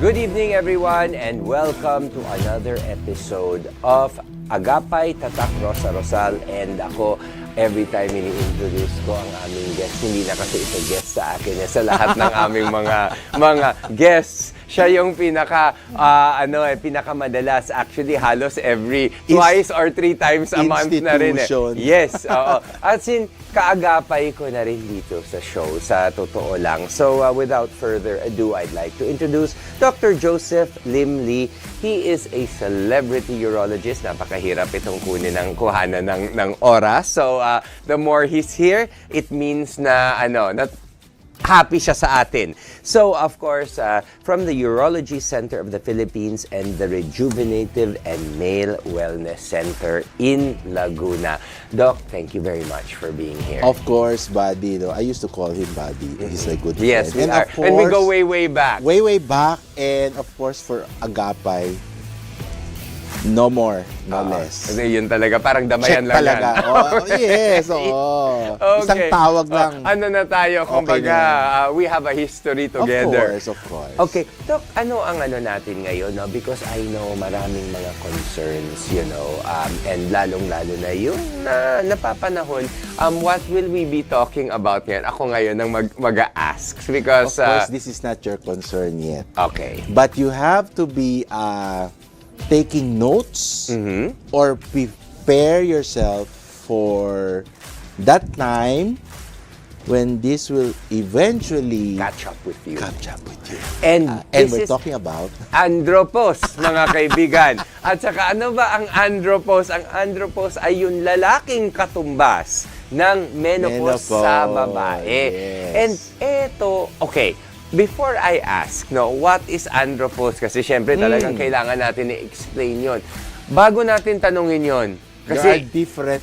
Good evening everyone and welcome to another episode of AGAPAY Tatak Rosa Rosal. And ako, every time ini-introduce ko ang aming guest, hindi na kasi ito guest sa akin. Sa lahat ng aming mga guests, siya yung pinakamadalas. Actually, halos twice or three times a month na rin. Yes, oo. At kaagapay ko na rin dito sa show, sa totoo lang. So, without further ado, I'd like to introduce Dr. Joseph Lim Lee. He is a celebrity urologist. Napakahirap itong kuhanan ng oras. So, the more he's here, it means na happy siya sa atin. So, of course, from the Urology Center of the Philippines and the Rejuvenative and Male Wellness Center in Laguna. Doc, thank you very much for being here. Of course, Buddy. No? I used to call him Buddy. He's a good friend. Yes, we are. Of course, and we go way, way back. Way, way back. And of course, for Agapay, no more, no less. Kasi yun talaga, parang damayan Check lang talaga. yan. Oh, yes, oo. Okay. Isang tawag lang. Ano na tayo, kumbaga, we have a history together. Of course. Okay, Doc, ano ang natin ngayon? No? Because I know maraming mga concerns, and lalong-lalo na yung napapanahon. What will we be talking about ngayon? Ako ngayon ang mag-a-ask. Because, of course, this is not your concern yet. Okay. But you have to be taking notes or prepare yourself for that time when this will eventually catch up with you. And we're talking about andropause, mga kaibigan. At saka ano ba ang andropause? Ang andropause ay yung lalaking katumbas ng menopause sa babae. Yes. And eto, okay, before I ask, what is andropause? Kasi syempre talagang kailangan natin i-explain yon. Bago natin tanungin yon, kasi there are different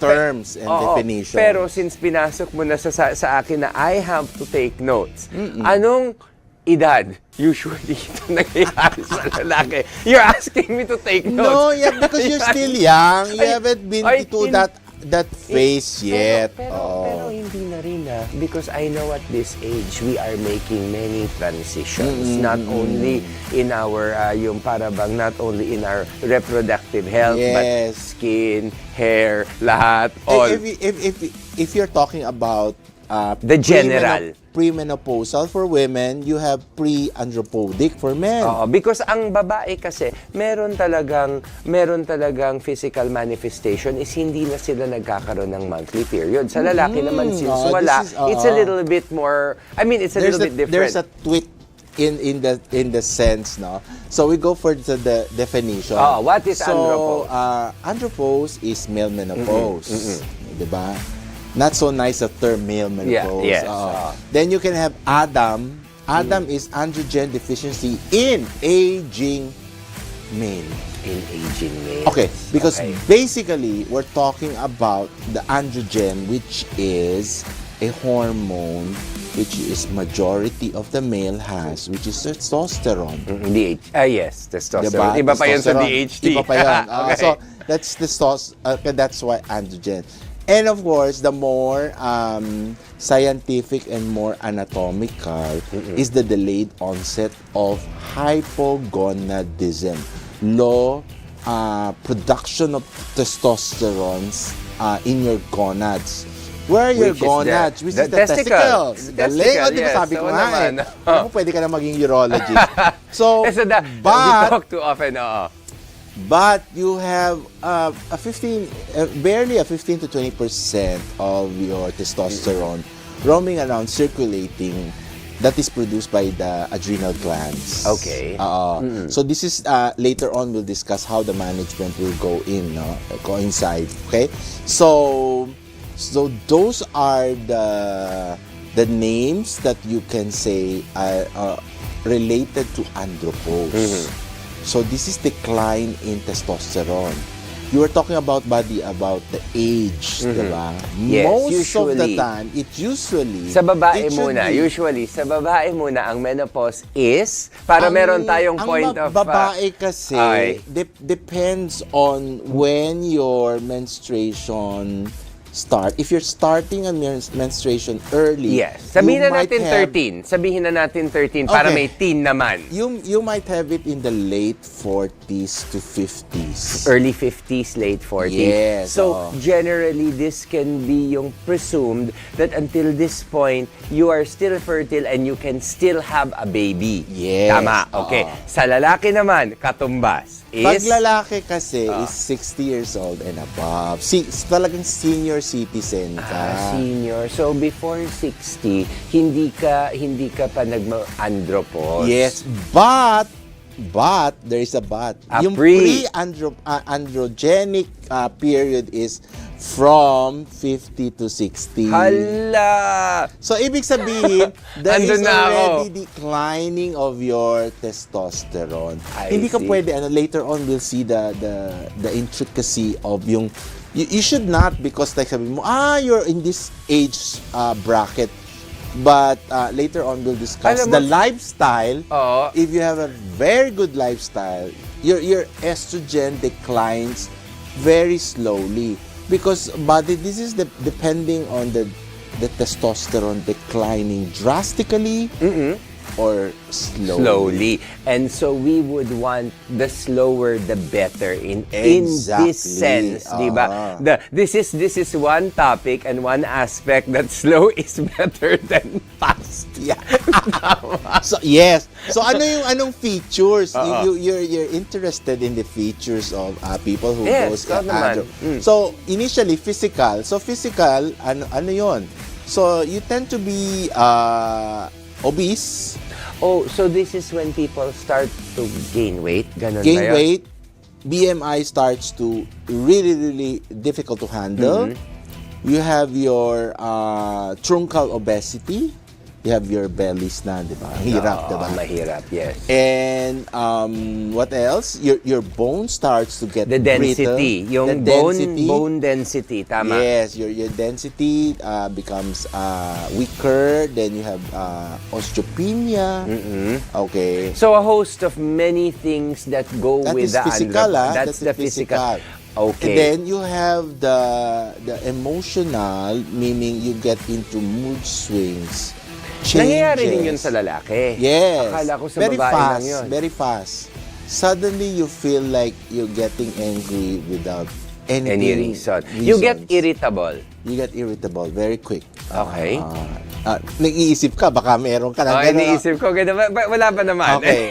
terms and definitions. Pero since pinasok mo na sa akin na I have to take notes, anong edad usually ito nangyayari sa lalaki? You're asking me to take notes. No, yeah, because you're still young. You haven't been to that that phase yet. Pero hindi na rin because I know at this age we are making many transitions, not only in our yung para bang not only in our reproductive health, but skin, hair, lahat, all. If you're talking about the general premenopausal for women, you have pre-andropaudic for men. Because ang babae kasi meron talagang physical manifestation is hindi na sila nagkakaroon ng monthly period. Sa lalaki naman since wala, it's a little bit more, I mean, it's a little bit different. There's a tweak in the sense, no? So we go for the definition. What is andropause? Andropause is male menopause. Diba? Not so nice a term, male menopause. Yes. Then you can have Adam. Adam is androgen deficiency in aging male. In aging male. Okay, because basically we're talking about the androgen, which is a hormone which is majority of the male has, which is testosterone. Yes, testosterone. Iba pa yun sa DHT. Iba pa yun. So that's testosterone. That's why androgen. And of course, the more scientific and more anatomical is the delayed onset of hypogonadism. Low production of testosterone in your gonads. Where are your gonads? Which is the testicles. The leg. Di ba sabi ko nga pwede ka na maging urologist. So, we talk too often. But you have barely a 15 to 20% of your testosterone roaming around, circulating, that is produced by the adrenal glands. Okay. So this is later on we'll discuss how the management will go inside. Okay. So those are the names that you can say are related to andropause. So this is decline in testosterone. You were talking about about the age, diba? Yes, Most of the time, sa babae muna ang menopause is para meron tayong point of babae kasi depends on when your menstruation start. If you're starting a menstruation early, sabihin na natin 13 para may teen naman. You might have it in the late 40s to 50s. Early 50s, late 40s. Yes. So generally this can be yung presumed that until this point you are still fertile and you can still have a baby. Yes. Tama. Okay. Sa lalaki naman, katumbas. Pag lalaki kasi is 60 years old and above. Talagang senior citizen ka. Senior. So before 60, hindi ka pa nagma-andropause. Yes, but there is a but. Yung pre-androgenic period is from 50 to 60. Hala! So, ibig sabihin, there is already declining of your testosterone. Hindi ka pwede, later on, we'll see the intricacy of yung, you should not, because like sabi mo, you're in this age bracket. But later on, we'll discuss the lifestyle. If you have a very good lifestyle, your estrogen declines very slowly. Because this is depending on the testosterone declining drastically or slowly. And so we would want the slower the better in this sense, diba? This is one topic and one aspect that slow is better than fast. Yeah. So yes. So anong features? You're interested in the features of people who goes So initially physical. So physical ano yon? So you tend to be obese. So this is when people start to gain weight? Ganon gain weight, BMI starts to really difficult to handle. You have your truncal obesity. You have your bellies na, di ba? Hirap, di ba? Mahirap, yes. And what else? Your bone starts to get the density, brittle. Yung bone density, tama. Yes, your density becomes weaker. Then you have osteopenia. Okay. So a host of many things that go with the physical, That's the physical. Okay. And then you have the emotional, meaning you get into mood swings, changes. Nangyayari din yun sa lalaki. Yes. Akala ko sa very babae fast, lang yun. Very fast. Suddenly, you feel like you're getting angry without Any reason. You get irritable. You get irritable very quick. Okay. Nag-iisip ka, baka meron ka na. Iniisip ko, wala pa naman. Okay.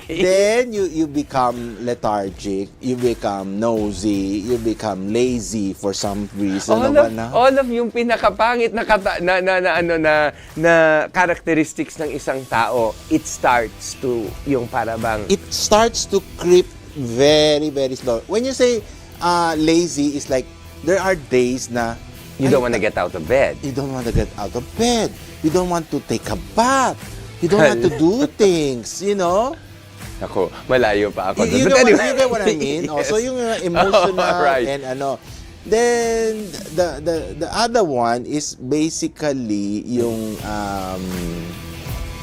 Then, you become lethargic, you become nosy, you become lazy for some reason. All of yung pinakapangit na characteristics ng isang tao, it starts to, yung parabang... It starts to creep very, very slow. When you say lazy, it's like, there are days na you don't want to get out of bed. You don't want to get out of bed. You don't want to take a bath. You don't want to do things, you know? Ako, malayo pa ako. You get what I mean? Yes. So yung emotional right. and ano. Then, the other one is basically yung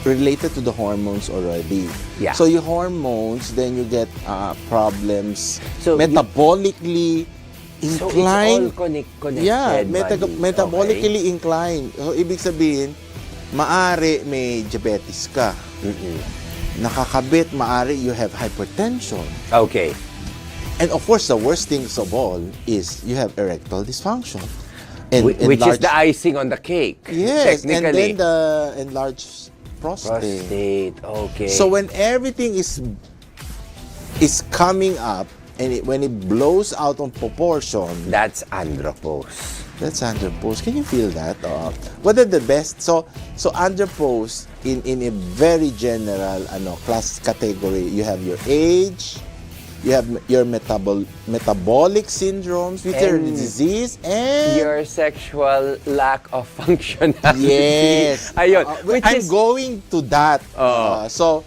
related to the hormones already. Yeah. So your hormones, then you get problems So metabolically inclined. So it's all connected. Yeah, buddy. metabolically inclined. So ibig sabihin, maari may diabetes ka. Nakakabit, maari you have hypertension. Okay. And of course, the worst things of all is you have erectile dysfunction. Which is the icing on the cake. Yes, and technically. then the enlarged prostate. Okay. So when everything is coming up and when it blows out of proportion, That's andropause. that's andropause. Can you feel that? What are the best? So andropause in a very general class category, you have your age, you have your metabolic syndromes, which are disease, and Your sexual lack of functionality. yes. Ayun. Which I'm is, going to that. Oo. So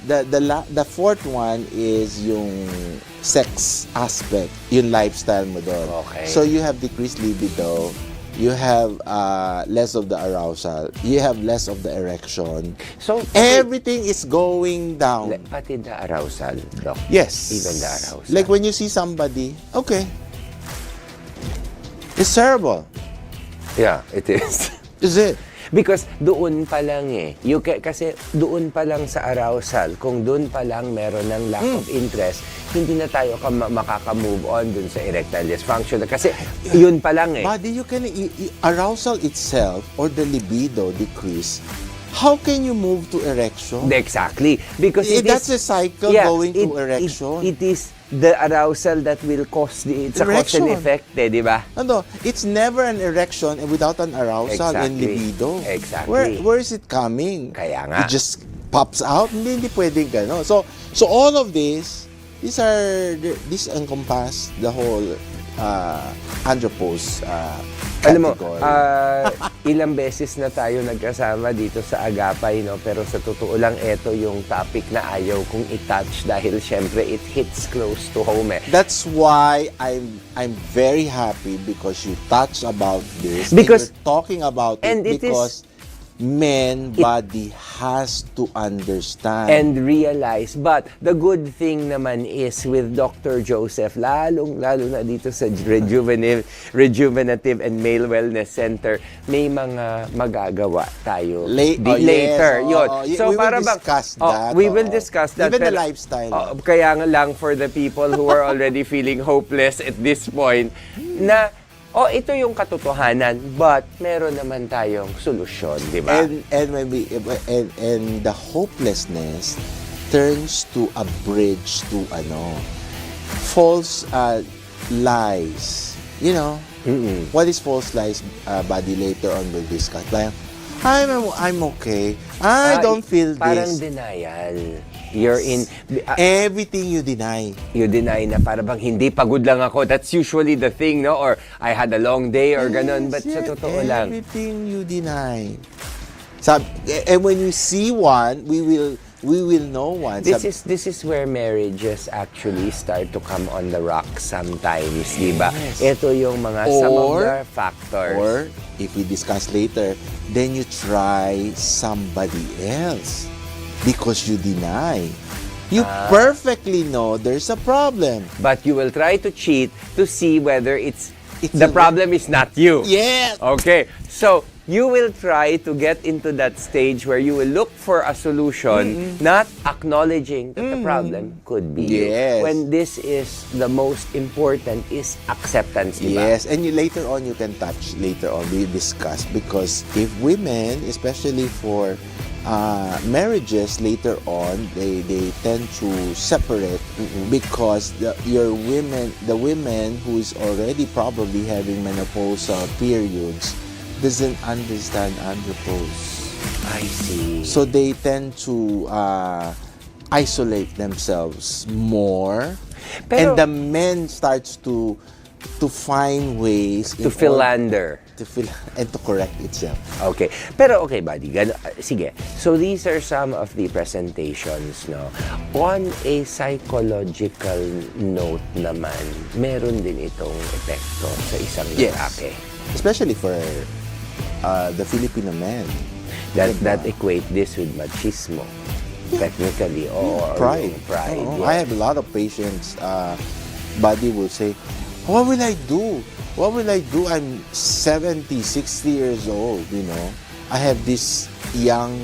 the fourth one is yung sex aspect, yung lifestyle mo doon. Okay. So you have decreased libido, you have less of the arousal, you have less of the erection. so, Everything is going down. pati the arousal, Doc. Yes. Even the arousal. Like when you see somebody, okay, it's terrible. Yeah, it is. Is it? Because doon pa lang kasi doon pa lang sa arousal, kung doon pa lang meron ng lack of interest, hindi na tayo makaka-move on dun sa erectile dysfunction. Kasi yun pa lang Body, you can arousal itself or the libido decrease. How can you move to erection? Exactly. Because That's a cycle going to erection. It is the arousal that will cause it's a cause and effect, di ba? It's never an erection without an arousal and Exactly. libido. Exactly. Where is it coming? Kaya nga. It just pops out. Hindi pwedeng gano'n. So all of this encompass the whole andropause Alam mo, category. ilang beses na tayo nagkasama dito sa Agapay, no? Pero sa totoo lang, ito yung topic na ayaw kong i-touch dahil syempre it hits close to home That's why I'm very happy because you touch about this. Because- and you're talking about and it it is- because body has to understand. and realize. But the good thing naman is with Dr. Joseph, lalo na dito sa Rejuvenative and Male Wellness Center, may mga magagawa tayo later. Yun. We will discuss that. We will discuss that. Even the pero, lifestyle. Kaya nga lang for the people who are already feeling hopeless at this point, na ito yung katotohanan, but meron naman tayong solusyon, di ba? And the hopelessness turns to a bridge to false lies. You know, what is false lies? Body, later on we'll discuss. Like, I'm okay. I don't feel this. Parang denial. You're in... Everything you deny. You deny na para bang hindi pagod lang ako. That's usually the thing, no? Or I had a long day or ganun. But sa totoo lang. Everything you deny. And when you see one, we will know one. This is where marriages actually start to come on the rocks sometimes, di ba? Ito yung mga some of the factors. Or, if we discuss later, then you try somebody else because you deny. You perfectly know there's a problem. But you will try to cheat to see whether the problem is not you. Yes. Okay. So, you will try to get into that stage where you will look for a solution, not acknowledging that the problem could be you. When this is the most important is acceptance, diba? Yes, and later on you can touch, later on we discuss, because if women, especially for marriages later on, they tend to separate because the women who is already probably having menopausal periods doesn't understand andropause. I see. So they tend to isolate themselves more, and the men starts to find ways to philander. And to correct itself. Okay. Pero okay, buddy. Sige. So these are some of the presentations, no? On a psychological note naman, meron din itong epekto sa isang lalaki. Especially for the Filipino men. That equate this with machismo. Technically, or pride. Pride. I have a lot of patients, body will say, what will I do? What will I do? I'm 70, 60 years old, you know. I have this young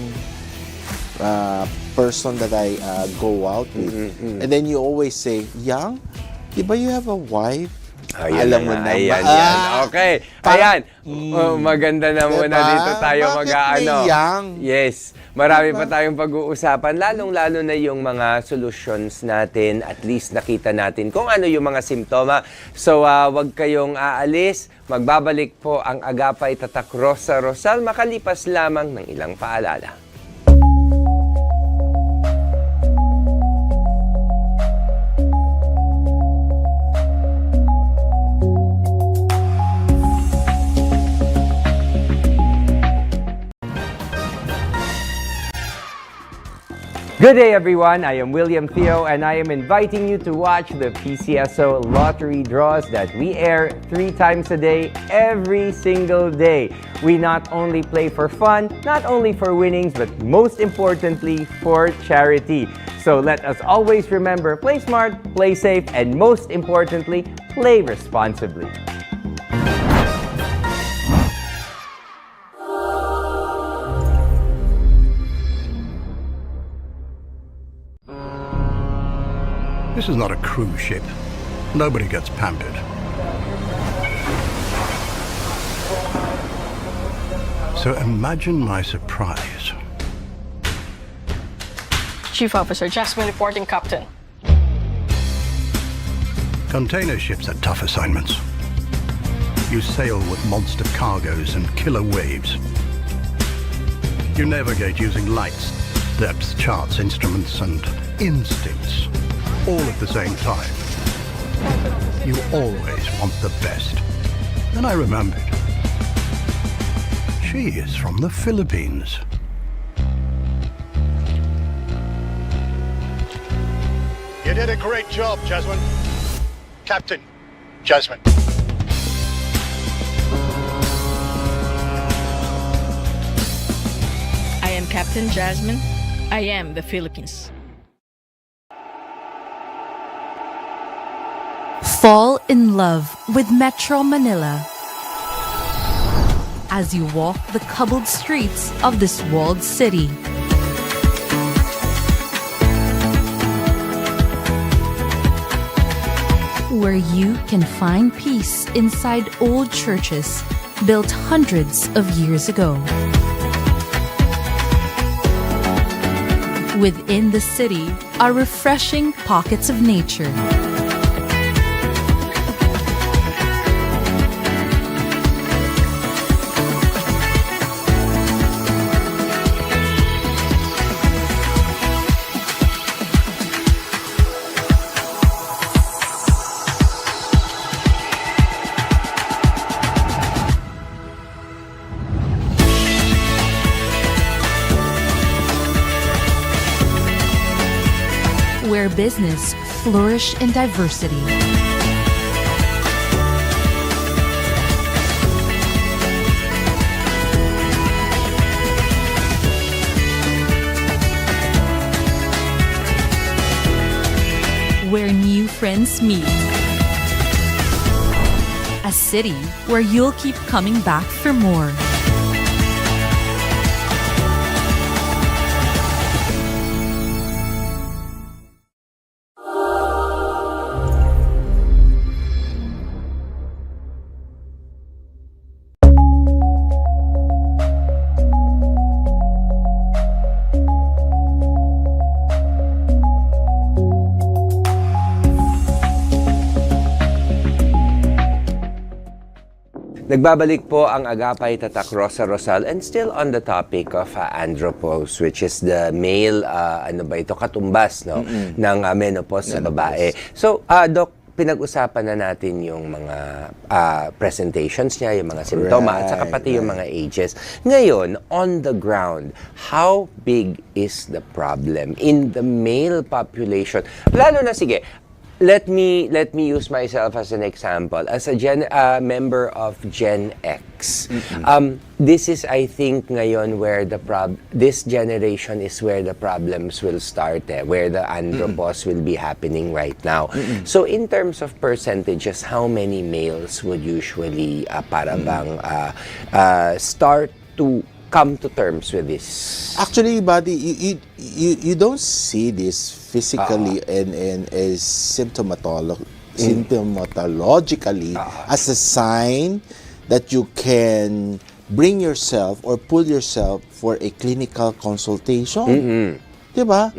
person that I go out with. And then you always say, young? Diba you have a wife? Alam mo na. Ayan. Okay. Ayan. Maganda na muna dito tayo mag-aano. Yes. Marami pa tayong pag-uusapan. Lalong-lalo na yung mga solutions natin. At least nakita natin kung ano yung mga simptoma. So, wag kayong aalis. Magbabalik po ang AGAPAY Tatak Rosa Rosal makalipas lamang ng ilang paalala. Good day, everyone. I am William Thio, and I am inviting you to watch the PCSO lottery draws that we air 3 times a day, every single day. We not only play for fun, not only for winnings, but most importantly, for charity. So let us always remember, play smart, play safe, and most importantly, play responsibly. This is not a cruise ship. Nobody gets pampered. So imagine my surprise. Chief Officer Jasmine reporting, Captain. Container ships are tough assignments. You sail with monster cargoes and killer waves. You navigate using lights, depth charts, instruments, and instincts. All at the same time. You always want the best. And I remembered. She is from the Philippines. You did a great job, Jasmine. Captain Jasmine. I am Captain Jasmine. I am the Philippines. Fall in love with Metro Manila as you walk the cobbled streets of this walled city. Where you can find peace inside old churches built hundreds of years ago. Within the city are refreshing pockets of nature. Where business flourish in diversity. friends meet. A city where you'll keep coming back for more. Nagbabalik po ang AGAPAY Tatak Rosa Rosal and still on the topic of andropause, which is the male, katumbas no, ng menopause sa babae. So, Doc, pinag-usapan na natin yung mga presentations niya, yung mga simptoma, at saka pati yung mga ages. Ngayon, on the ground, how big is the problem in the male population? Lalo na, sige, let me use myself as an example. As a member of Gen X, this is, I think, ngayon where this generation is where the problems will start, where the andropause will be happening right now. So, in terms of percentages, how many males would usually start to come to terms with this? Actually, buddy, you don't see this physically and as symptomatologically as a sign that you can bring yourself or pull yourself for a clinical consultation. Diba?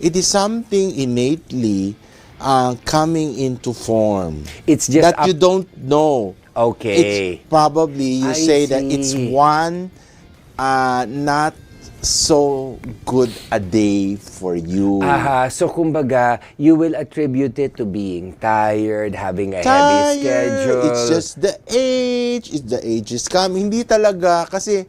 It is something innately coming into form. It's just that you don't know. Okay. It's probably you say that it's one not so good a day for you. So kumbaga, you will attribute it to being tired, having a heavy schedule. It's just the age. The age is coming. Hindi talaga kasi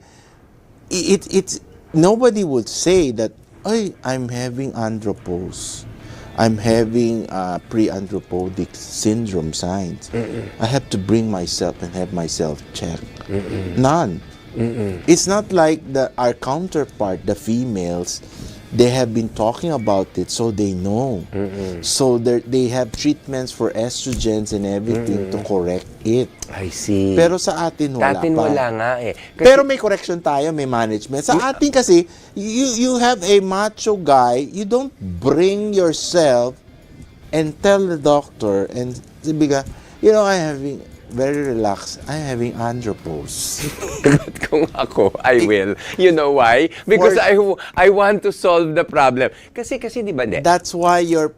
it's nobody would say that, "Ay, I'm having andropause. I'm having pre-andropautic syndrome signs. I have to bring myself and have myself checked." None. It's not like our counterpart, the females, they have been talking about it, so they know. So they have treatments for estrogens and everything to correct it. I see. Pero sa atin wala pa. Wala nga eh. Pero may correction tayo, may management. Sa atin kasi, you have a macho guy, you don't bring yourself and tell the doctor and sabiga, I'm having very relaxed. I'm having andropause. But kung ako, I will. You know why? Because I want to solve the problem. Kasi di ba? That's why your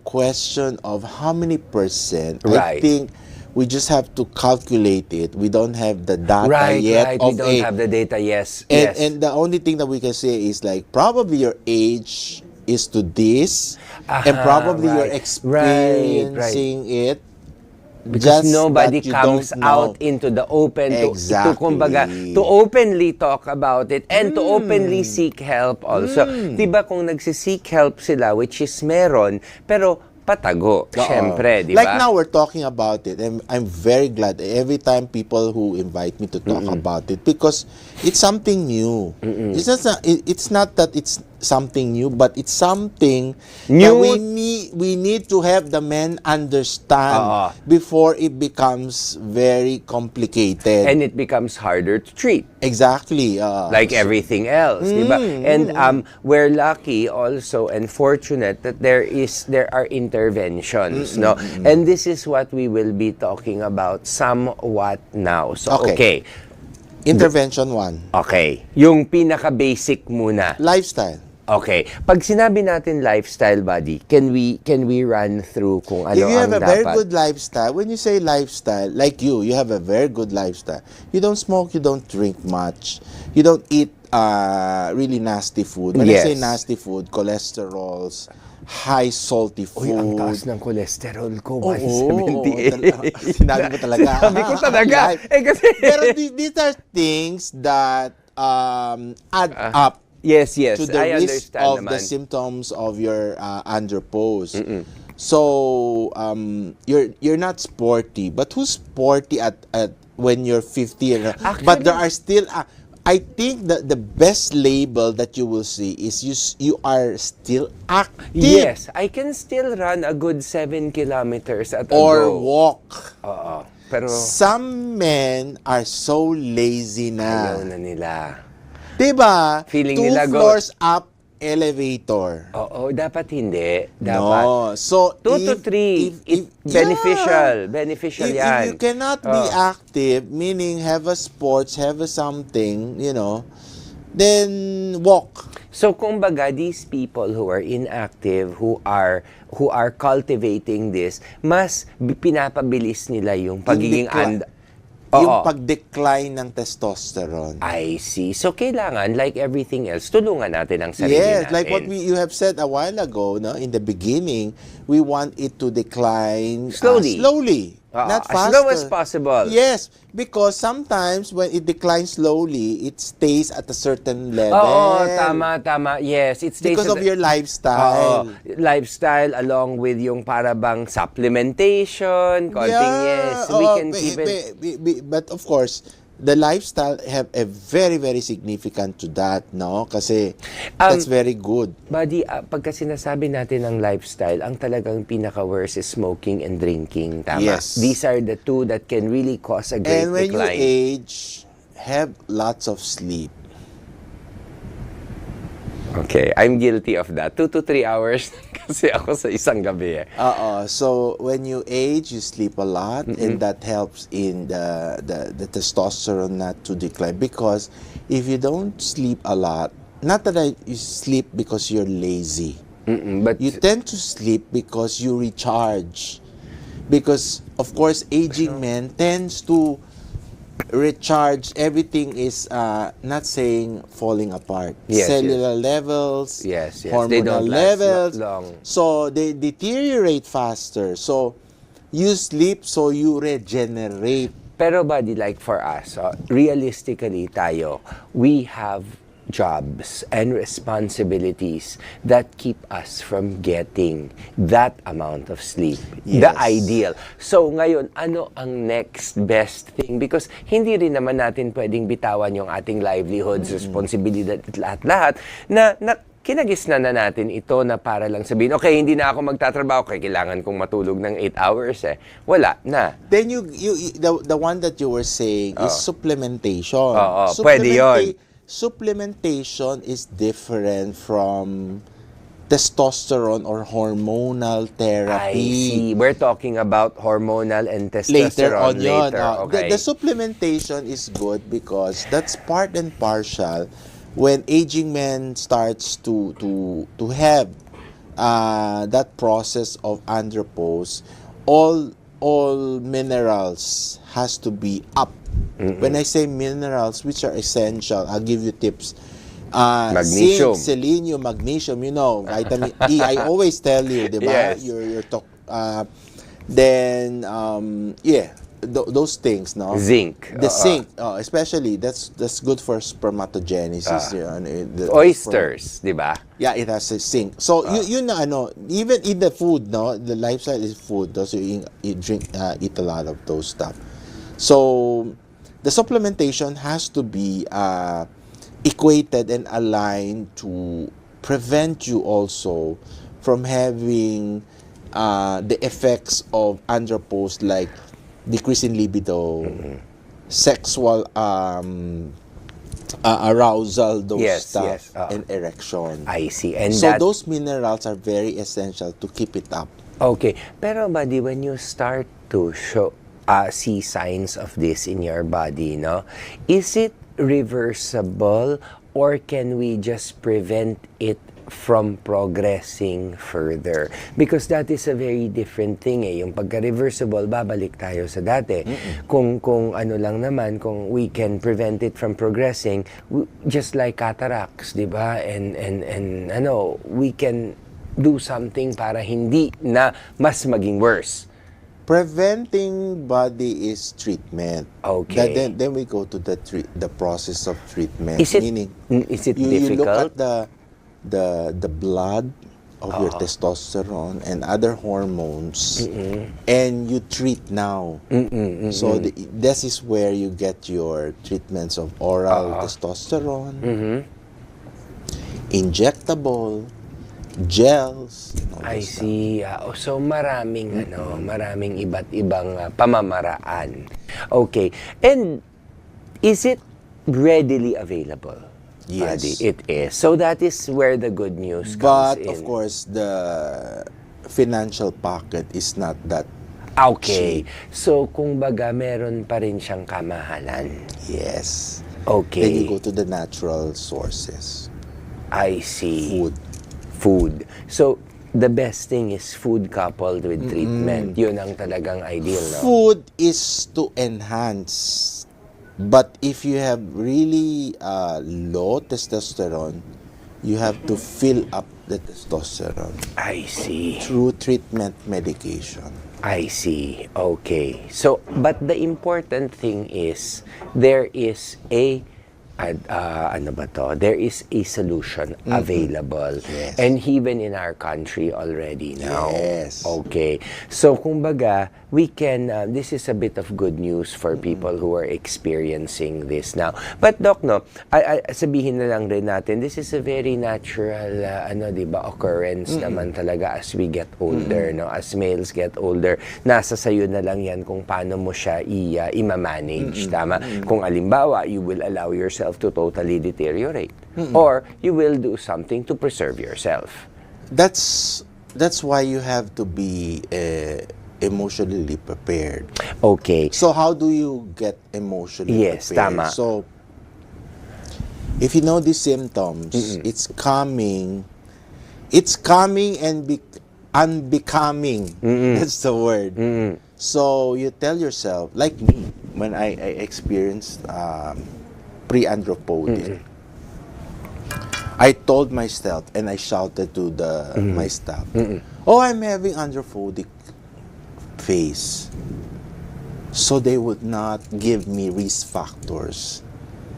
question of how many percent, right. I think we just have to calculate it. We don't have the data yet. Right. We don't have the data, yes. And the only thing that we can say is like probably your age is to this, and probably you're experiencing it. Because nobody comes out into the open to openly talk about it and to openly seek help also. Diba kung nagsi-seek help sila, which is meron, pero patago, syempre, diba? Like now we're talking about it, and I'm very glad every time people who invite me to talk about it, because it's something new. It's not that it's something new, but it's something new that we need to have the men understand before it becomes very complicated. And it becomes harder to treat. Exactly. Like everything else, diba? And we're lucky also and fortunate that there are interventions, no? And this is what we will be talking about somewhat now. So, okay. Intervention 1. Okay. Yung pinaka-basic muna. Lifestyle. Okay. Pag sinabi natin lifestyle, buddy, can we run through kung ano ang dapat? If you have a very good lifestyle, when you say lifestyle, like you have a very good lifestyle. You don't smoke, you don't drink much. You don't eat really nasty food. When I say nasty food, cholesterols, high salty food. Uy, ang taas ng cholesterol ko, 178. Sinabi ko talaga. Sabi ko talaga. Kasi pero these are things that add up. Yes, to the I risk understand of naman. the symptoms of your andropause. So you're not sporty, but who's sporty at when you're 50? But there are still I think that the best label that you will see is you are still active. Yes, I can still run a good 7 kilometers at a Or go. walk. Oo. Pero Some men are so lazy ayaw na. na nila. Diba? Feeling 2 nila floors up, elevator. Oo, dapat hindi. Dapat. No. So, 2 to 3. Beneficial. Beneficial If yan. you cannot be active, meaning have a sports, have a something, then walk. So kumbaga, these people who are inactive, who are cultivating this, mas pinapabilis nila yung pagiging Yung pag-decline ng testosterone. I see. So kailangan, like everything else, tulungan natin ang sarili Yes, natin. like what you have said a while ago, no? In the beginning, we want it to decline slowly. Not faster. As low as possible. Yes, because sometimes when it declines slowly, it stays at a certain level. Oo, tama. Yes, it stays Because of your lifestyle. Lifestyle along with yung parabang supplementation, konting yes. We can keep it. But of course, the lifestyle have a very, very significant to that, no? Kasi that's very good. Buddy, pagka sinasabi natin ng lifestyle, ang talagang pinaka-worst is smoking and drinking, tama? Yes. These are the two that can really cause a great And when decline. you age, have lots of sleep. Okay, I'm guilty of that. 2 to 3 hours kasi ako sa isang gabi eh. So when you age, you sleep a lot, and that helps in the testosterone not to decline. Because if you don't sleep a lot, not that you sleep because you're lazy, But you tend to sleep because you recharge. Because of course, aging men tends to recharge. Everything is not saying falling apart. Yes, Cellular levels, Yes. They hormonal don't last levels, long. so they deteriorate faster. So you sleep, so you regenerate. Pero buddy, like for us, realistically tayo, we have jobs and responsibilities that keep us from getting that amount of sleep. The Yes. ideal. So ngayon, ano ang next best thing? Because hindi rin naman natin pwedeng bitawan yung ating livelihoods, responsibilidad at lahat-lahat na kinagisna na natin ito na para lang sabihin, okay, hindi na ako magtatrabaho, kailangan kong matulog ng 8 hours eh. Wala na. Then the one that you were saying is supplementation. Pwede yun. Supplementation is different from testosterone or hormonal I therapy. see. We're talking about hormonal and Later testosterone on yun. Okay. The supplementation is good because that's part and partial when aging men starts to have that process of andropause. All minerals has to be up. When I say minerals, which are essential, I'll give you tips. Magnesium. Zinc, selenium, magnesium, vitamin E. I always tell you, diba? Yes. Those things, no? Zinc. The zinc, especially, that's good for spermatogenesis. Oysters, di ba? Yeah, it has a zinc. So, even in the food, no? The lifestyle is food. So, you eat a lot of those stuff. So, the supplementation has to be equated and aligned to prevent you also from having the effects of andropause, like decrease in libido, sexual arousal, those stuff, and erection. I see. And so those minerals are very essential to keep it up. Okay. Pero buddy, when you start to see signs of this in your body, no? Is it reversible or can we just prevent it from progressing further? Because that is a very different thing eh. Yung pagka-reversible, babalik tayo sa dati. Kung ano lang naman, kung we can prevent it from progressing, just like cataracts, di ba? And we can do something para hindi na mas maging worse. Preventing body is treatment. Okay. Then we go to the process of treatment. Is it Meaning, difficult? You look at the blood of your testosterone and other hormones, and you treat now. So this is where you get your treatments of oral testosterone, injectable, gels. I see. So maraming maraming iba't ibang pamamaraan. Okay. And is it readily available? Yes. Buddy? It is. So that is where the good news But comes in. of course, the financial pocket is not that Okay. cheap. So kung baga meron pa rin siyang kamahalan. Yes. Okay. Then you go to the natural sources. I see. Food. So the best thing is food coupled with treatment. Yun ang talagang ideal, no? Food is to enhance. But if you have really low testosterone, you have to fill up the testosterone I see. through treatment medication. I see. Okay. So, but the important thing is there is a ano ba to? There is a solution available. Yes. And even in our country already now. Yes. Okay. So, kumbaga, we can, this is a bit of good news for people who are experiencing this now. But, Doc, no, sabihin na lang rin natin, this is a very natural, occurrence naman talaga as we get older, no? As males get older, nasa sayo na lang yan kung paano mo siya i-manage, tama? Kung alimbawa, you will allow yourself to totally deteriorate. Or you will do something to preserve yourself. That's why you have to be emotionally prepared. Okay. So how do you get emotionally Yes, prepared? tama. So if you know these symptoms, it's coming and unbecoming. That's the word. So you tell yourself, like me, when I experienced pre-andropautic, I told myself and I shouted to my staff, "Oh, I'm having andropautic phase." So they would not give me risk factors,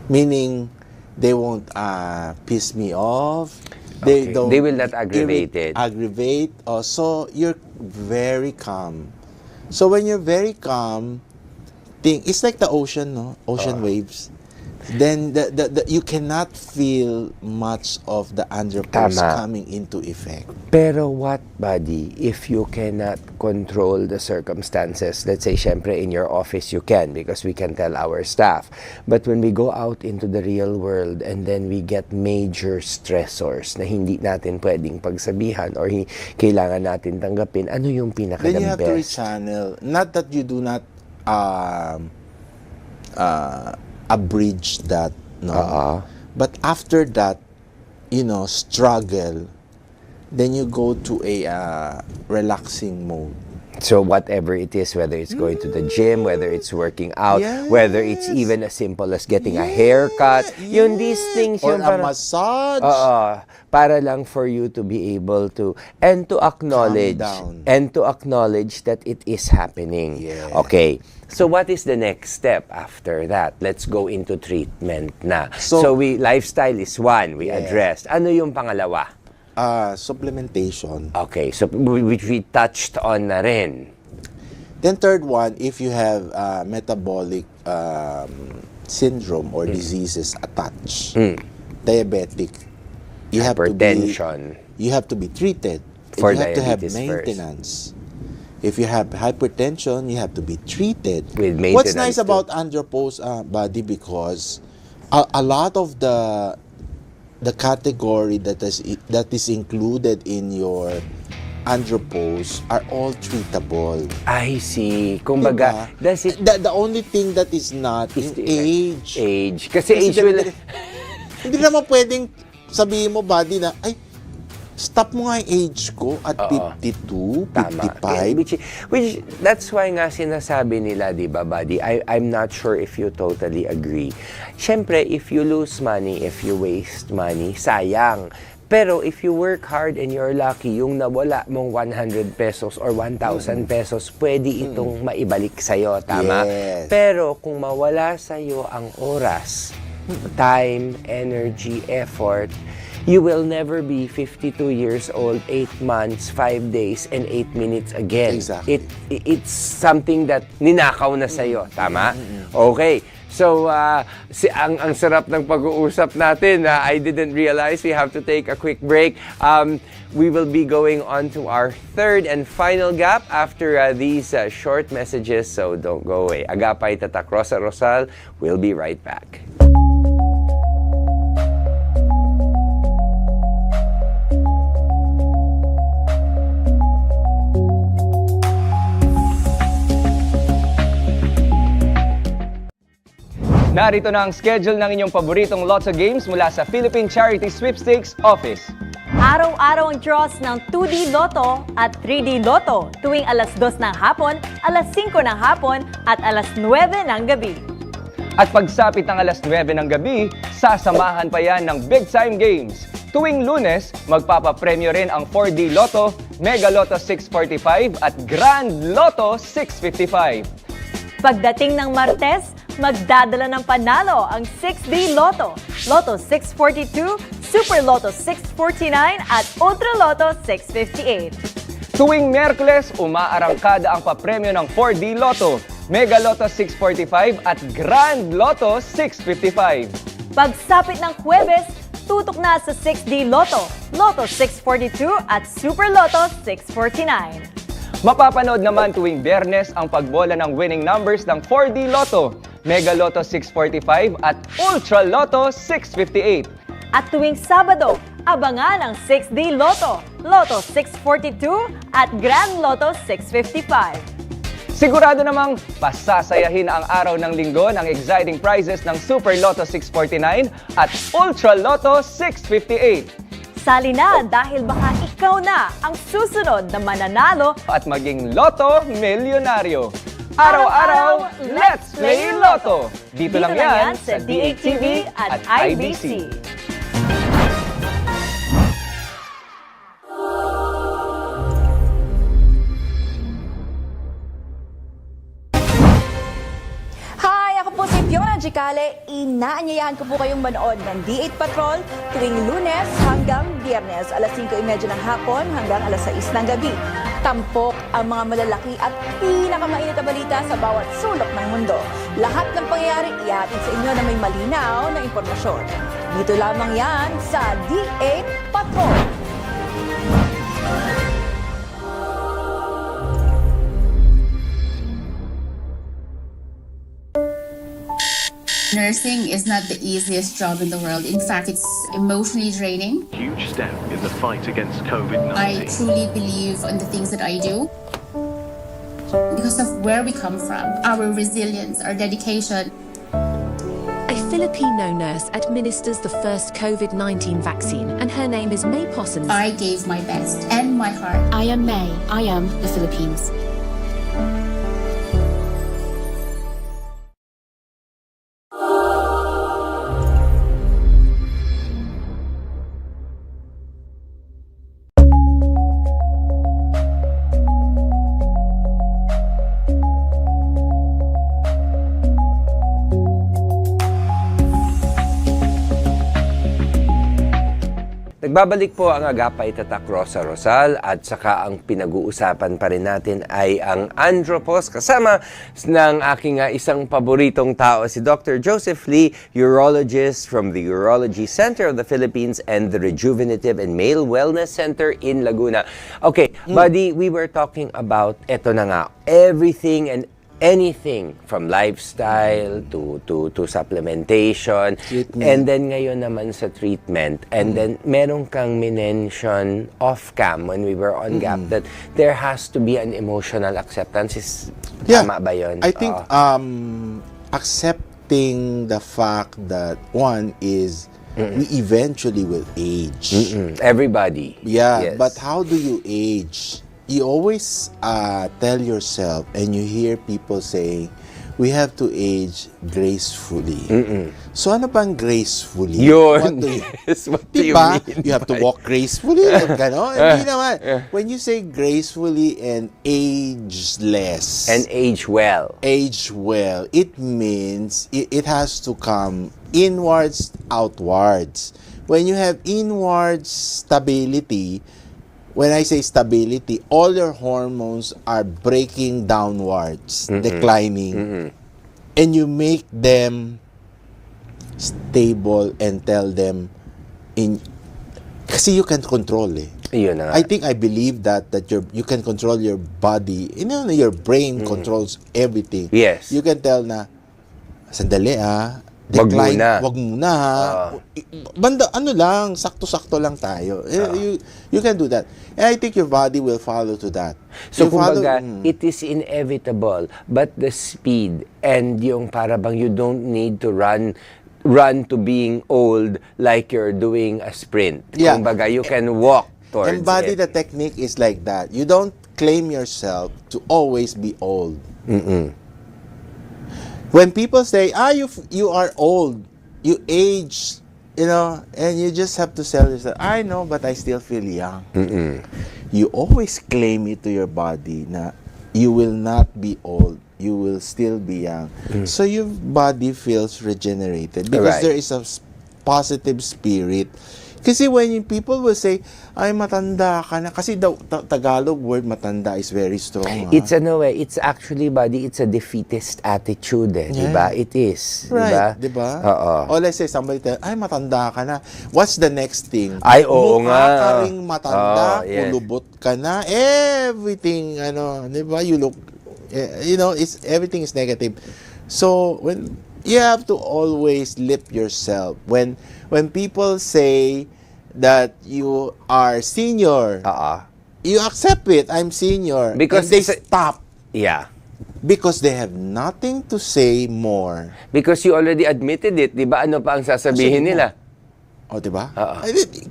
meaning they won't piss me off. They Okay. don't. They will not aggravate it. Aggravate. So you're very calm. So when you're very calm, it's like the ocean, no? Ocean waves. Then you cannot feel much of the andropause Tama. coming into effect. Pero what, buddy, if you cannot control the circumstances? Let's say, syempre, in your office you can because we can tell our staff. But when we go out into the real world and then we get major stressors na hindi natin pwedeng pagsabihan or kailangan natin tanggapin, ano yung Then you have to pinaka-best? rechannel. Not that you do not abridge that, no. But after that, struggle, then you go to a relaxing mode. So whatever it is, whether it's going to the gym, whether it's working out, whether it's even as simple as getting a haircut, yun, these things, Or yun a parang- massage. para lang for you to be able to and to acknowledge Calm down. and to acknowledge that it is happening. Yeah. Okay. So what is the next step after that? Let's go into treatment na. So- So we lifestyle is one, we addressed. Ano yung pangalawa? Supplementation. Okay, so which we touched on na rin. Then third one, if you have metabolic syndrome or diseases attached, diabetic, you have Hypertension. you have to be treated. For You have to have diabetes first. maintenance. If you have hypertension, you have to be treated. With What's maintenance nice about andropause body, because a lot of the category that is included in your andropause are all treatable. I see. Kumbaga, Diba? does it The only thing that is not is the age. age? Kasi age will... Hindi naman pwedeng sabihin mo, body, na, ay, stop mo nga yung age ko at 52, 55. Which, that's why nga sinasabi nila, di ba, buddy? I'm not sure if you totally agree. Siyempre, if you lose money, if you waste money, sayang. Pero if you work hard and you're lucky, yung nawala mong 100 pesos or 1,000 pesos, pwede itong maibalik sa'yo, tama? Yes. Pero kung mawala sa'yo ang oras, time, energy, effort, you will never be 52 years old, 8 months, 5 days, and 8 minutes again. Exactly. It's something that ninakaw na sa'yo. Tama? Okay. So, ang sarap ng pag-uusap natin. I didn't realize we have to take a quick break. We will be going on to our third and final gap after these short messages. So, don't go away. AGAPAY Tatak Rosa Rosal. We'll be right back. Narito na ang schedule ng inyong paboritong Lotto games mula sa Philippine Charity Sweepstakes Office. Araw-araw ang draws ng 2D Lotto at 3D Lotto tuwing alas 2 ng hapon, alas 5 ng hapon at alas 9 ng gabi. At pagsapit ng alas 9 ng gabi, sasamahan pa yan ng big time games. Tuwing Lunes, magpapapremyo rin ang 4D Lotto, Mega Lotto 645 at Grand Lotto 655. Pagdating ng Martes, magdadala ng panalo ang 6D Lotto, Lotto 642, Super Lotto 649 at Ultra Lotto 658. Tuwing Miyerkules, umaarangkada ang papremyo ng 4D Lotto, Mega Lotto 645 at Grand Lotto 655. Pagsapit ng Huwebes, tutok na sa 6D Lotto, Lotto 642 at Super Lotto 649. Mapapanood naman tuwing Biyernes ang pagbola ng winning numbers ng 4D Lotto, Mega Lotto 645 at Ultra Lotto 658. At tuwing Sabado, abangan ang 6D Lotto, Lotto 642 at Grand Lotto 655. Sigurado namang pasasayahin ang araw ng Linggo ng exciting prizes ng Super Lotto 649 at Ultra Lotto 658. Sali na dahil baka ikaw na ang susunod na mananalo At maging Lotto Milyonaryo. Araw-araw, let's play Lotto! Dito lang yan sa DATV at IBC. Hi! Ako po si Thio. Inaanyayahan ko po kayong manood ng D8 Patrol tuwing Lunes hanggang Biyernes, alas 5:30 ng hapon hanggang alas 6 ng gabi. Tampok ang mga malalaki at pinakamainit na balita sa bawat sulok ng mundo. Lahat ng pangyayari ihatid sa inyo na may malinaw na impormasyon. Dito lamang yan sa D8 Patrol. Nursing is not the easiest job in the world. In fact, it's emotionally draining. Huge step in the fight against COVID-19. I truly believe in the things that I do because of where we come from, our resilience, our dedication. A Filipino nurse administers the first COVID-19 vaccine, and her name is May Possums. I gave my best and my heart. I am May. I am the Philippines. Nagbabalik po ang AGAPAY Tatak Rosa Rosal at saka ang pinag-uusapan pa rin natin ay ang andropause kasama ng aking isang paboritong tao, si Dr. Joseph Lee, Urologist from the Urology Center of the Philippines and the Rejuvenative and Male Wellness Center in Laguna. Okay, buddy, we were talking about, eto na nga, everything and anything from lifestyle to supplementation, treatment. And then ngayon naman sa treatment, and then meron kang minention off cam when we were on gap that there has to be an emotional acceptance. Tama ba yun? I think accepting the fact that one is we eventually will age. Everybody. Yeah, yes. but how do you age? You always tell yourself, and you hear people saying, we have to age gracefully. So ano bang gracefully? Yun. What do you mean? You have to walk gracefully? Gano'n? Hindi naman. When you say gracefully and ageless. And age well. Age well. It means it has to come inwards, outwards. when you have inward stability, when I say stability, all your hormones are breaking downwards, declining. And you make them stable and tell them kasi you can control I think I believe that you can control your body. Your brain controls everything. Yes. You can tell na sandali decline, wag muna banda lang, sakto-sakto lang tayo. You can do that. And I think your body will follow to that. So kumbaga, it is inevitable, but the speed and yung para bang you don't need to run to being old like you're doing a sprint. Kumbaga, you can walk towards embody the technique is like that. You don't claim yourself to always be old. When people say, you are old, you age, and you just have to tell yourself, I know, but I still feel young. You always claim it to your body na you will not be old. You will still be young. So your body feels regenerated because there is a positive spirit. Kasi when people will say, ay matanda ka na, kasi the Tagalog word matanda is very strong. It's it's actually, buddy, it's a defeatist attitude, diba? It is, right, diba? Or let's say somebody tell, ay matanda ka na. What's the next thing? Ay, oo nga. Mukha ka ring matanda, kulubot ka na, everything, diba? You look, everything is negative. So when you have to always lift yourself. When people say that you are senior, you accept it. I'm senior. Because and they stop. Yeah. Because they have nothing to say more. Because you already admitted it, di ba? Ano pa ang sasabihin nila? Oh, di ba?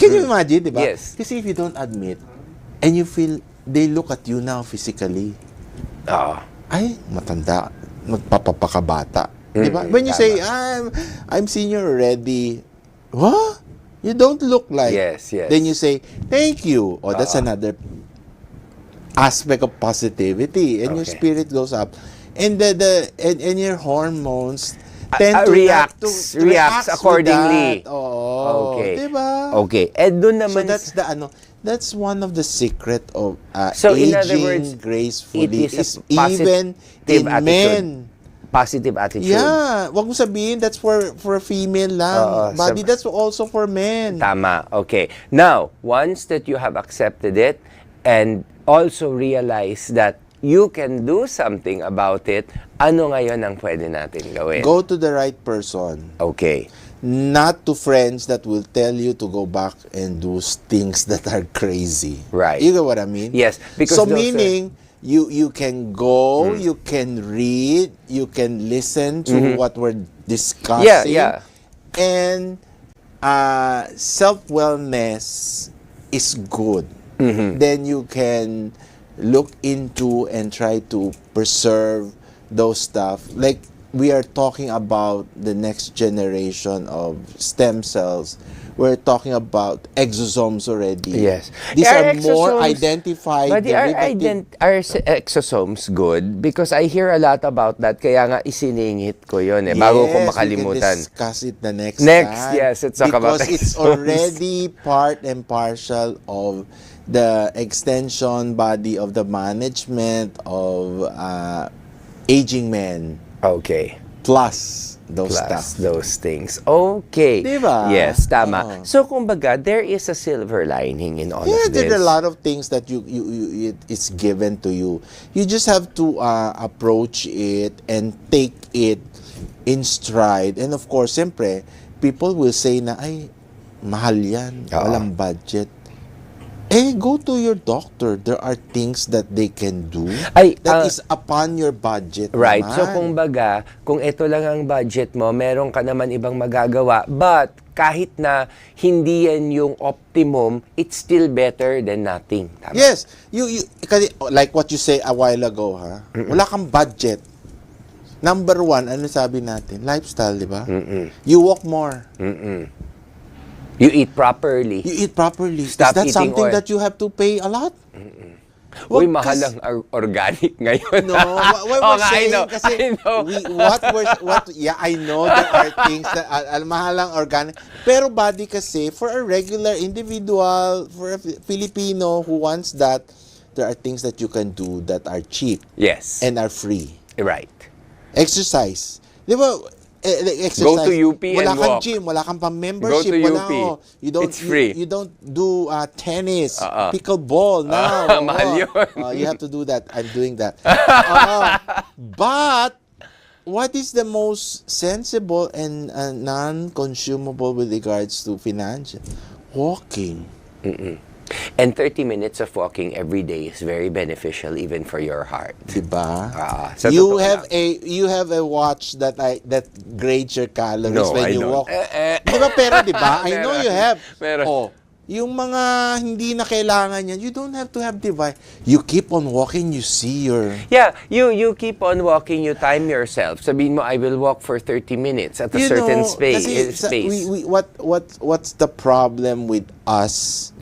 Can you imagine, di ba? Yes. Kasi if you don't admit, and you feel, they look at you now physically. Ay, matanda. Magpapakabata. Di ba? When you say, I'm senior already, what? You don't look like. Yes. Then you say, thank you. Oh, that's another aspect of positivity, and your spirit goes up, and and your hormones tend to reacts accordingly. Okay. Diba? Okay. And doon naman, so that's one of the secret of so aging in other words, gracefully it is even in attitude. men. Positive attitude. Yeah, wag mo sabihin that's for a female lang. Body, that's also for men. Tama. Okay. Now, once that you have accepted it and also realize that you can do something about it, ano ngayon ang pwede natin gawin? Go to the right person. Okay. Not to friends that will tell you to go back and do things that are crazy. Right. You know what I mean? Yes. Because so meaning, you can go, you can read, you can listen to what we're discussing. Yeah. And self-wellness is good. Then you can look into and try to preserve those stuff. Like we are talking about the next generation of stem cells. We're talking about exosomes already. Yes. These are more identified. But are exosomes good? Because I hear a lot about that. Kaya nga isiningit ko yun bago ko makalimutan. We can discuss it the next time. Yes, let's talk about because it's already part and parcel of the extension body of the management of aging men. Okay. Plus those things. Okay. Diba? Yes, tama. So, kumbaga, there is a silver lining in all of this. There are a lot of things that it's given to you. You just have to approach it and take it in stride. And of course, siyempre, people will say na, ay, mahal yan. Walang budget. Go to your doctor. There are things that they can do that is upon your budget. Right. Naman. So, kumbaga, kung ito lang ang budget mo, meron ka naman ibang magagawa. But, kahit na hindi yan yung optimum, it's still better than nothing. Tama? Yes. You like what you say a while ago, ha? Wala kang budget. Number one, ano sabi natin? Lifestyle, di ba? You walk more. You eat properly. You eat properly. Stop Is that eating something oil. that you have to pay a lot? Uy, mahal ang organic ngayon. No, what we're saying kasi I know there are things that mahal ang organic. Pero body kasi for a regular individual, for a Filipino who wants that, there are things that you can do that are cheap. Yes. And are free. Right. Exercise. Di ba? Exercise. Go to UP wala and kang walk. gym, wala kang membership, Go to wala UP. You don't, it's free. You don't do tennis, pickleball now. Mahal yun. You have to do that. I'm doing that. But what is the most sensible and non-consumable with regards to financial? Walking. And 30 minutes of walking every day is very beneficial even for your heart. Diba? You have a watch that grades your calories when you walk. Diba pero diba? I know you have. Yung mga hindi na kailangan yan, you don't have to have device. You keep on walking, you see your... Yeah, you keep on walking, you time yourself. Sabihin mo, I will walk for 30 minutes at a certain space. What's the problem with us?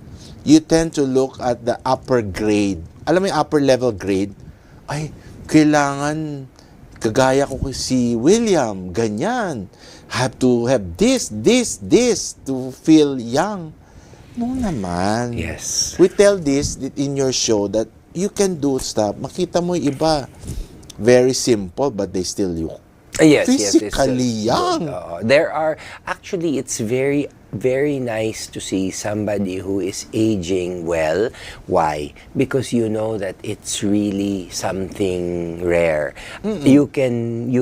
You tend to look at the upper grade. Alam mo yung upper level grade? Ay, kailangan, kagaya ko si William, ganyan. Have to have this to feel young. No naman. Yes. We tell this in your show that you can do stuff. Makita mo yung iba. Very simple, but they still look physically young. There are, actually, it's very nice to see somebody who is aging well. Why? Because you know that it's really something rare. You can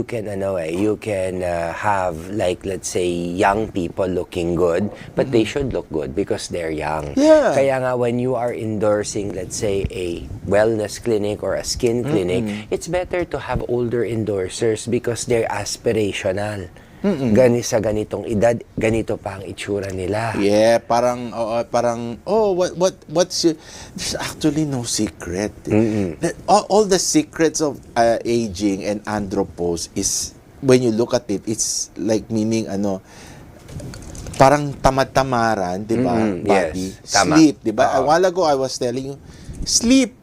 have, like, let's say, young people looking good, but they should look good because they're young. Yeah. Kaya nga, when you are endorsing, let's say, a wellness clinic or a skin clinic, it's better to have older endorsers because they're aspirational. Sa ganitong edad, ganito pa ang itsura nila. Yeah, what's your... There's actually no secret. All the secrets of aging and andropause is, when you look at it, it's like meaning, parang tamad-tamaran, di ba? Body. Yes, tama. Sleep, di ba? A while ago, I was telling you, sleep.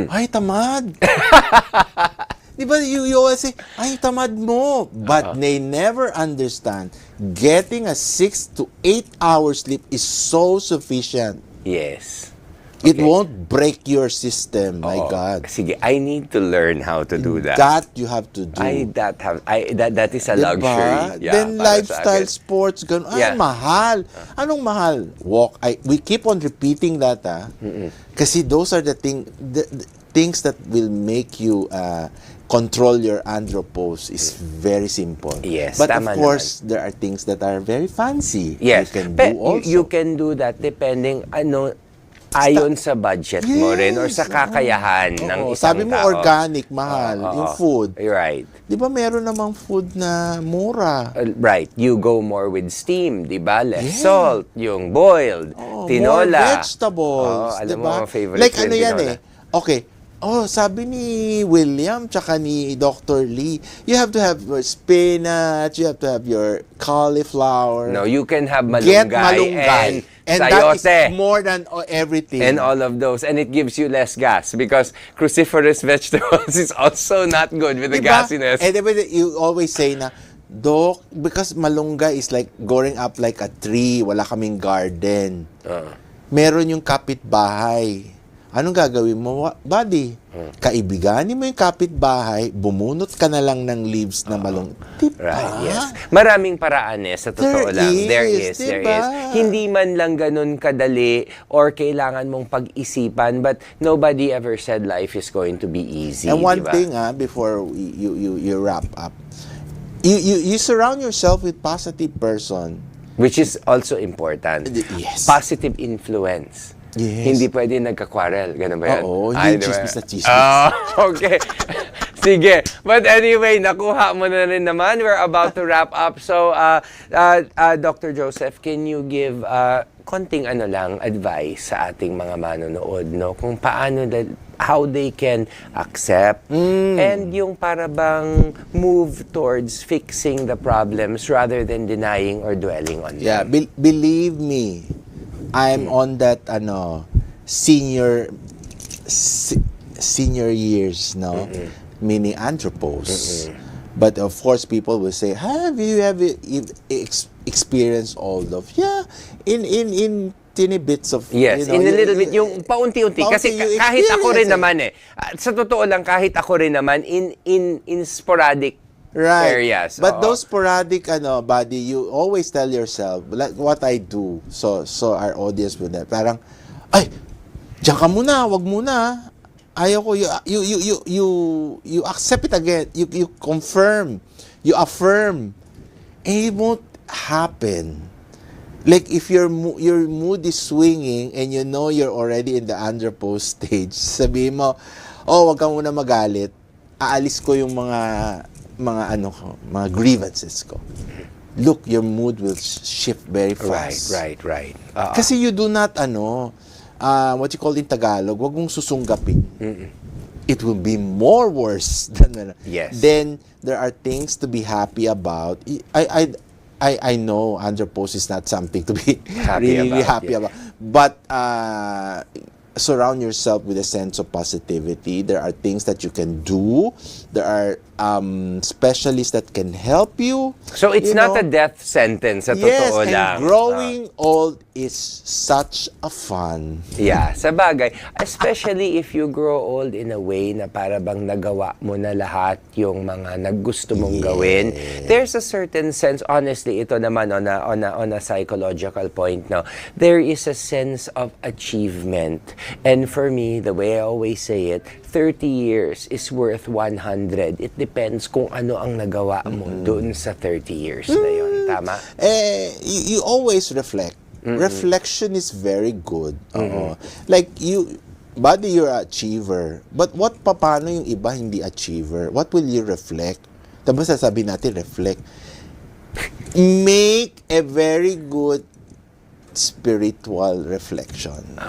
Ay, tamad. Di ba, you always say, ay, tamad mo. But they never understand, getting a 6 to 8 hours sleep is so sufficient. Yes. It won't break your system, my God. Sige, I need to learn how to do that. That you have to do. That is a luxury. Yeah, then lifestyle, sports, ganun. Ay, mahal. Anong mahal? Walk. We keep on repeating that, kasi those are the things that will make you control your andropause is very simple. Yes, but of course, there are things that are very fancy. Yes, you can do also. You can do that depending ayon sa budget mo rin or sa kakayahan ng isang Sabi mo tao. Organic, mahal, yung food. Right. Di ba meron namang food na mura? Right. You go more with steam, di ba? Less salt, yung boiled, tinola. More vegetables. Alam diba? mo, favorite like ko yung tinola. Okay. Sabi ni William tsaka ni Dr. Lee, you have to have your spinach, you have to have your cauliflower. No, you can have malunggay and sayote. That is more than everything. And all of those. And it gives you less gas because cruciferous vegetables is also not good with the gasiness. And you always say na, Doc, because malunggay is like growing up like a tree, wala kaming garden. Meron yung kapitbahay. Anong gagawin mo, buddy? Kaibiganin mo yung kapitbahay, bumunot ka na lang ng leaves na malunggay. Right, yes. Maraming paraan sa totoo lang. There is. Hindi man lang ganun kadali or kailangan mong pag-isipan, but nobody ever said life is going to be easy. And one thing, before you wrap up, you surround yourself with positive person. Which is also important. Yes. Positive influence. Yes. Hindi pwede nagka-quarrel. Ganun ba yan? Oo, hindi chismis na chismis. Okay. Sige. But anyway, nakuha mo na rin naman. We're about to wrap up. So, Dr. Joseph, can you give konting advice sa ating mga manonood, no? Kung paano, how they can accept and yung para bang move towards fixing the problems rather than denying or dwelling on them. Yeah, believe me, I'm on that senior senior years, no? Meaning andropause. But of course, people will say, have you experienced all of? Yeah, in tiny bits of, yes, you know, in a little bit, yung paunti-unti. Kasi kahit ako rin naman sa totoo lang, kahit ako rin naman, in sporadic areas. But those sporadic, body, you always tell yourself, like what I do, so our audience will that, parang, ay, diyan ka muna, wag muna. Ayaw ko, you accept it again, you confirm, you affirm, and it won't happen. Like if your mood is swinging and you know you're already in the andropause stage, sabihin mo, oh, wag ka muna magalit, aalis ko yung mga grievances ko. Look, your mood will shift very fast. Right. Kasi you do not, what you call in Tagalog, wag mong susunggapin. It will be more worse than yes. Then there are things to be happy about. I know andropause is not something to be really happy about. But surround yourself with a sense of positivity. There are things that you can do. There are specialists that can help you. So it's not a death sentence, sa totoo lang. Yes, and growing old is such a fun. Yeah, sa bagay. Especially if you grow old in a way na para bang nagawa mo na lahat yung mga naggusto mong gawin. There's a certain sense, honestly, ito naman on a psychological point, no, there is a sense of achievement. And for me, the way I always say it, 30 years is worth 100. It depends kung ano ang nagawa mo doon sa 30 years na yun. Tama? You always reflect. Reflection is very good. Like body, you're an achiever. But paano yung iba hindi achiever? What will you reflect? Tapos sasabihin natin, reflect. Make a very good spiritual reflection.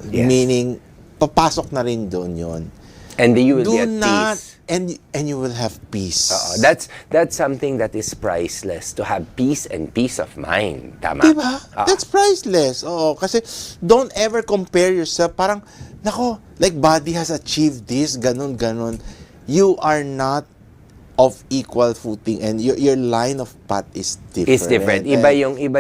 Yes. Meaning, papasok na rin doon yun. And you will be at peace. And you will have peace. That's something that is priceless, to have peace and peace of mind. Tama? Diba? That's priceless. Oo, kasi don't ever compare yourself. Parang, nako, like body has achieved this, ganun. You are not of equal footing and your line of path is different. Is different. Iba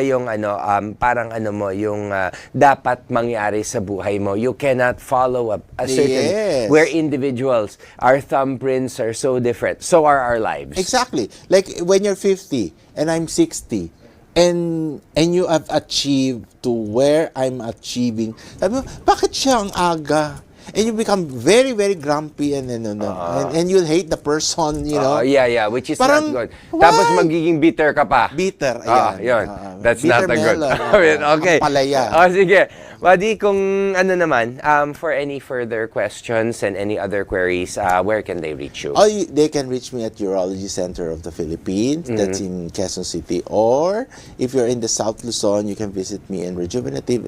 yung parang yung dapat mangyari sa buhay mo. You cannot follow a certain where individuals, our thumbprints are so different. So are our lives. Exactly. Like when you're 50 and I'm 60 and you have achieved to where I'm achieving. Sabi mo, bakit siya ang aga? And you become very, very grumpy and you'll hate the person, you know. Yeah, which is parang, not good. Tapos magiging bitter ka pa. Bitter, ayan. Yun. That's bitter not a good. Okay. Ang palaya. Sige. Buddy, kung naman, for any further questions and any other queries, where can they reach you? They can reach me at Urology Center of the Philippines. That's in Quezon City. Or if you're in the South Luzon, you can visit me in Rejuvenative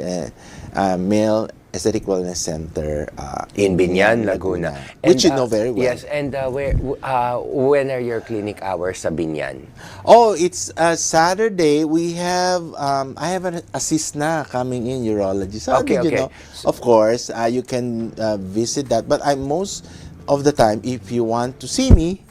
Male Aesthetic Wellness Center in Binyan, Laguna. Which you know very well. Yes, and when are your clinic hours sa Binyan? It's Saturday. We have, I have an assist na coming in urology. So okay. You know, of course, you can visit that. But most of the time, if you want to see me,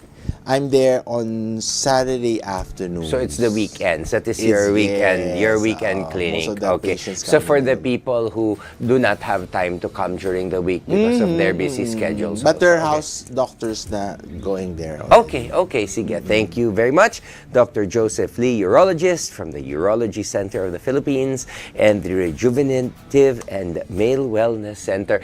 I'm there on Saturday afternoon. So it's the weekends. That is your weekend clinic. Okay. So for the people who do not have time to come during the week because of their busy schedules. But there are house doctors na going there. Okay. Sige. Thank you very much, Dr. Joseph Lee, urologist from the Urology Center of the Philippines and the Rejuvenative and Male Wellness Center.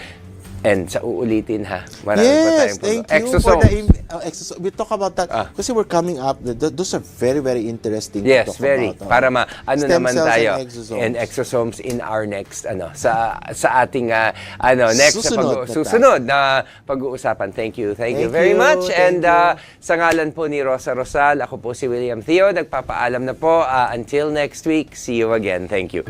And sa uulitin ha. Marami pa tayong thank you exosomes. For the exosomes. We talk about that kasi we're coming up. Those are very, very interesting to talk very. about. Para naman tayo. And exosomes in our next, sa ating, next susunod na pag-uusapan. Thank you very much. And sa ngalan po ni Rosa Rosal, ako po si William Thio. Nagpapaalam na po. Until next week, see you again. Thank you.